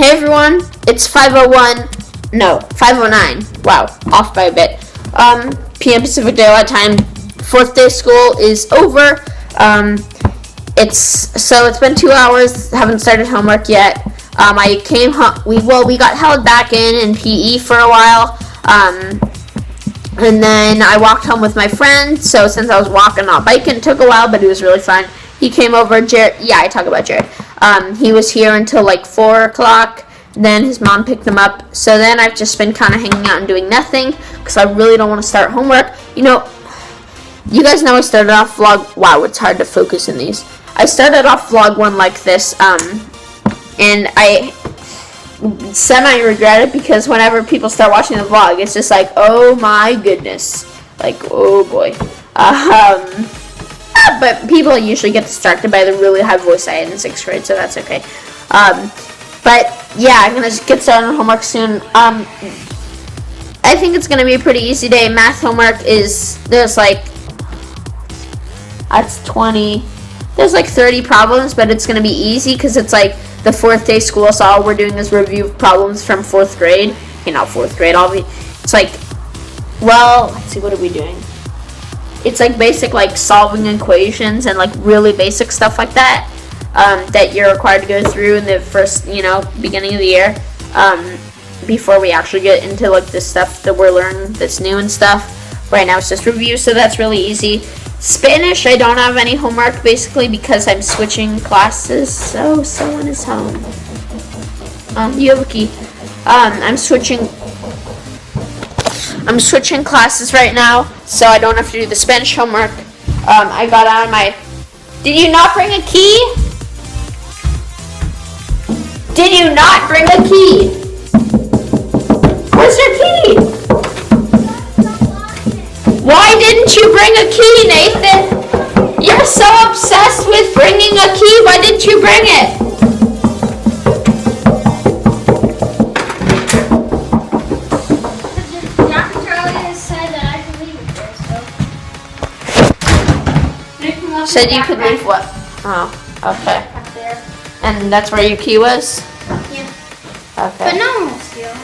Hey everyone, it's 5:09. Wow, off by a bit. PM Pacific Daylight Time. Fourth day of school is over. It's been 2 hours. Haven't started homework yet. I came home. We got held back in PE for a while. And then I walked home with my friend. So since I was walking, not biking, it took a while, but it was really fun. He came over. Jared. Yeah, I talk about Jared. He was here until like 4 o'clock. Then his mom picked him up. So then I've just been kind of hanging out and doing nothing because I really don't want to start homework. You know, you guys know I started off vlog. Wow, it's hard to focus in these. I started off vlog one like this, and I semi-regret it because whenever people start watching the vlog, it's just like, oh my goodness, like, oh boy. But people usually get distracted by the really high voice I had in 6th grade, so that's okay. But yeah, I'm gonna get started on homework soon. I think it's gonna be a pretty easy day. Math homework there's like 30 problems, but it's gonna be easy because it's like the 4th day of school, so all we're doing is review problems from 4th grade. Okay, not 4th grade, it's like, well, let's see, what are we doing? It's like basic, like solving equations and like really basic stuff like that, that you're required to go through in the first, beginning of the year, before we actually get into like this stuff that we're learning that's new and stuff. Right now it's just review, so that's really easy. Spanish, I don't have any homework basically because I'm switching classes. So someone is home. You have a key. I'm switching classes right now, so I don't have to do the Spanish homework. I got out of my. Did you not bring a key? Did you not bring a key? Where's your key? Why didn't you bring a key, Nathan? You're so obsessed with bringing a key. Why didn't you bring it? Dr. Charlie has said that I can leave it there, so. Said you could leave what? Oh, okay. Up there. And that's where your key was? Yeah. Okay. But no one will steal it.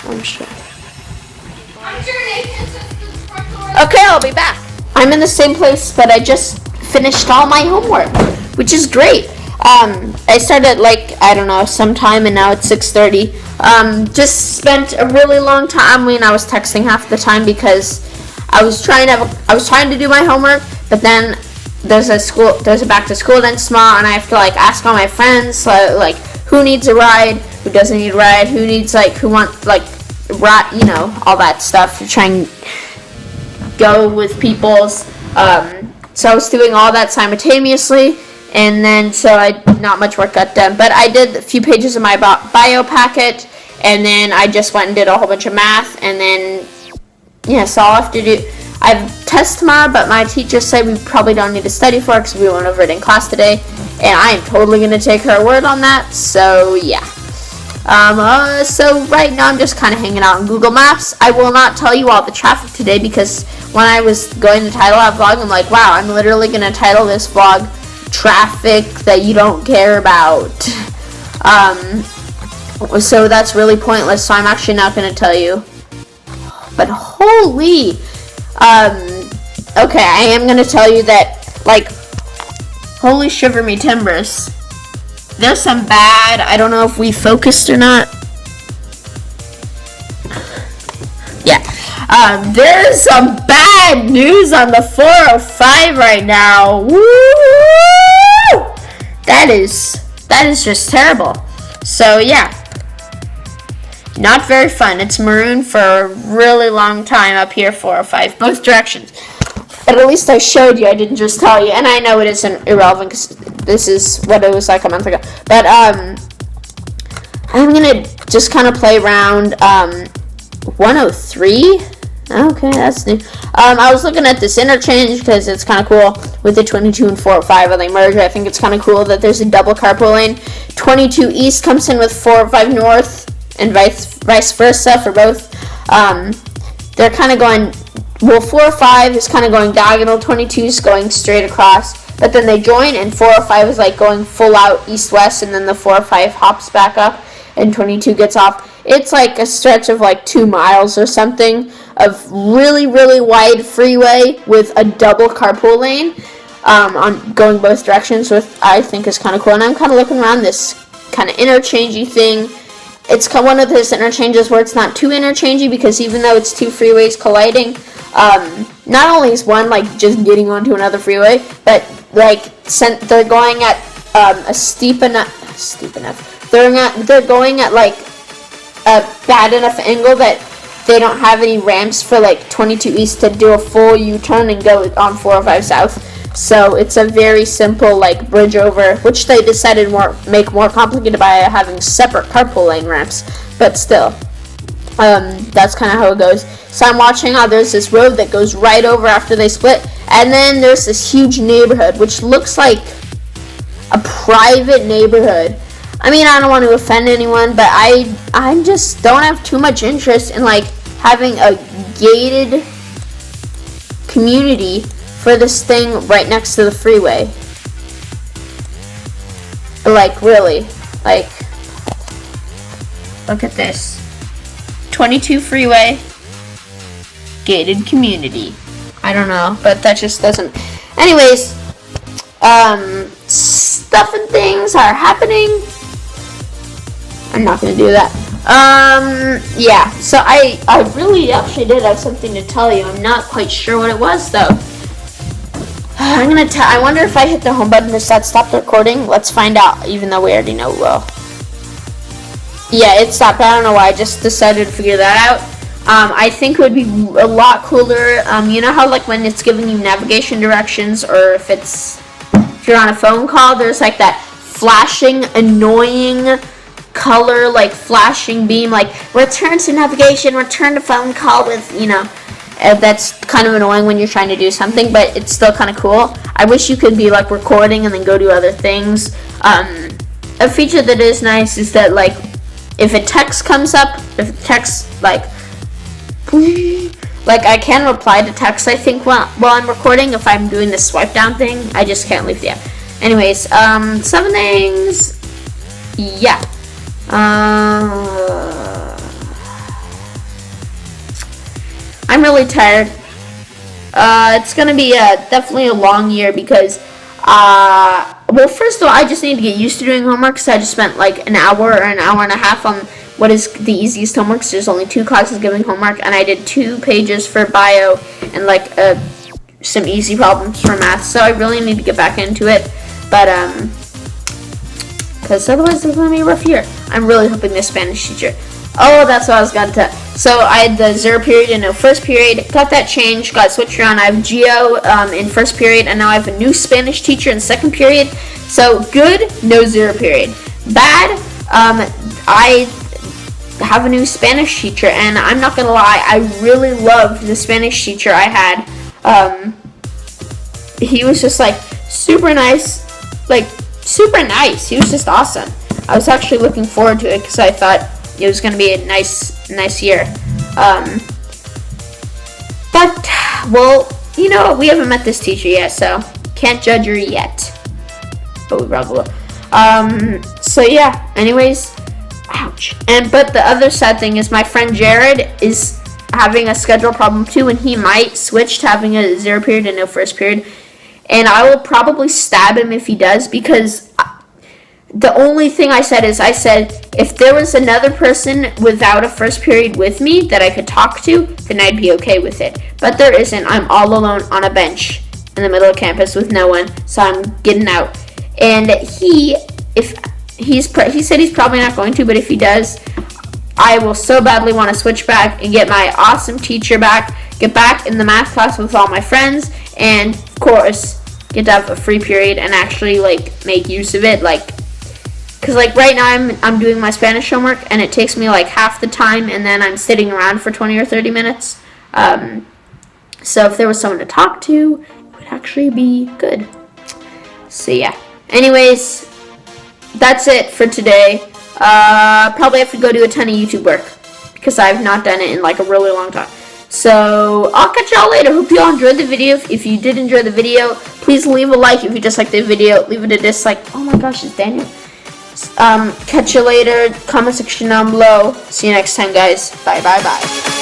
I'm sure. I'm sure Nathan's just the front door. Okay, I'll be back. I'm in the same place, but I just finished all my homework, which is great. I started sometime, and now it's 6:30. Just spent a really long time. I mean, I was texting half the time because I was trying to do my homework, but then there's a back to school dance tomorrow, and I have to ask all my friends who needs a ride, who doesn't need a ride, who wants ride, all that stuff to try and go with people's. So I was doing all that simultaneously, and then not much work got done, but I did a few pages of my bio packet, and then I just went and did a whole bunch of math, and then so I'll have to do. I have a test tomorrow, but my teacher said we probably don't need to study for it because we went over it in class today, and I am totally going to take her word on that, so yeah. So right now I'm just kind of hanging out on Google Maps. I will not tell you all the traffic today because when I was going to title that vlog, I'm like, wow, I'm literally going to title this vlog Traffic That You Don't Care About. So that's really pointless, so I'm actually not going to tell you. But holy, okay, I am going to tell you that, holy shiver me timbers. There's some bad, I don't know if we focused or not. Yeah. There's some bad news on the 405 right now. Woo! That is just terrible. So yeah. Not very fun. It's maroon for a really long time up here, 405, both directions. But at least I showed you, I didn't just tell you. And I know it isn't irrelevant because this is what it was like a month ago. But I'm going to just kind of play around 103. Okay, that's new. I was looking at this interchange because it's kind of cool with the 22 and 405 when they merge. I think it's kind of cool that there's a double carpool lane. 22 east comes in with 405 north and vice versa for both. They're kind of going... Well, 405 is kind of going diagonal, 22 is going straight across, but then they join, and 405 is going full out east-west, and then the 405 hops back up. and 22 gets off. It's like a stretch of like 2 miles or something of really, really wide freeway with a double carpool lane on going both directions, which I think is kind of cool. And I'm kind of looking around this kind of interchangey thing. It's one of those interchanges where it's not too interchangey, because even though it's two freeways colliding, not only is one like just getting onto another freeway, but like they're going at a steep enough. They're going at like a bad enough angle that they don't have any ramps for like 22 East to do a full U-turn and go on 405 South. So it's a very simple like bridge over, which they decided make more complicated by having separate carpool lane ramps. But still, that's kind of how it goes. So I'm watching how there's this road that goes right over after they split, and then there's this huge neighborhood which looks like a private neighborhood. I mean, I don't want to offend anyone, but I just don't have too much interest in like having a gated community for this thing right next to the freeway. Like, really, like, look at this. 22 freeway, gated community. I don't know, but that just doesn't. Anyways, stuff and things are happening. I'm not gonna do that. Yeah, so I really actually did have something to tell you. I'm not quite sure what it was though. I wonder if I hit the home button, does that stop the recording? Let's find out, even though we already know it will. Yeah, it stopped. I don't know why. I just decided to figure that out. I think it would be a lot cooler. You know how like when it's giving you navigation directions, or if you're on a phone call, there's like that flashing, annoying color, like flashing beam, like return to navigation, return to phone call with, you know, that's kind of annoying when you're trying to do something, but it's still kind of cool. I wish you could be like recording and then go do other things. A feature that is nice is that like if a text comes up, if text like I can reply to text, I think, while I'm recording. If I'm doing this swipe down thing, I just can't leave the app. Anyways, 7 things. Yeah. I'm really tired. It's gonna be definitely a long year because, well, first of all, I just need to get used to doing homework, because I just spent like an hour or an hour and a half on what is the easiest homework. So there's only 2 classes giving homework, and I did 2 pages for bio and like some easy problems for math. So I really need to get back into it, but because otherwise it's going to be a rough year. I'm really hoping this Spanish teacher. Oh, that's what I was going to tell. So I had the 0 period and no first period. Got that changed. Got switched around. I have Geo in first period, and now I have a new Spanish teacher in second period. So good, no 0 period. Bad, I have a new Spanish teacher, and I'm not going to lie, I really loved the Spanish teacher I had. He was just like super nice, He was just awesome. I was actually looking forward to it because I thought it was going to be a nice year. But, well, you know, we haven't met this teacher yet, so can't judge her yet. But we probably will. So yeah, anyways, ouch. But the other sad thing is my friend Jared is having a schedule problem too, and he might switch to having a 0 period and no first period. And I will probably stab him if he does, because the only thing I said if there was another person without a first period with me that I could talk to, then I'd be okay with it. But there isn't. I'm all alone on a bench in the middle of campus with no one, so I'm getting out. And he said he's probably not going to, but if he does, I will so badly want to switch back and get my awesome teacher back, get back in the math class with all my friends, and of course get to have a free period and actually like make use of it, like, because like right now I'm doing my Spanish homework and it takes me like half the time, and then I'm sitting around for 20 or 30 minutes. So if there was someone to talk to, it would actually be good. So yeah, anyways, that's it for today. Probably have to go do a ton of YouTube work because I've not done it in like a really long time. So I'll catch y'all later. Hope you all enjoyed the video. If you did enjoy the video, please leave a like. If you just liked the video, leave it a dislike. Oh my gosh, it's Daniel. Catch you later. Comment section down below. See you next time, guys. Bye, bye, bye.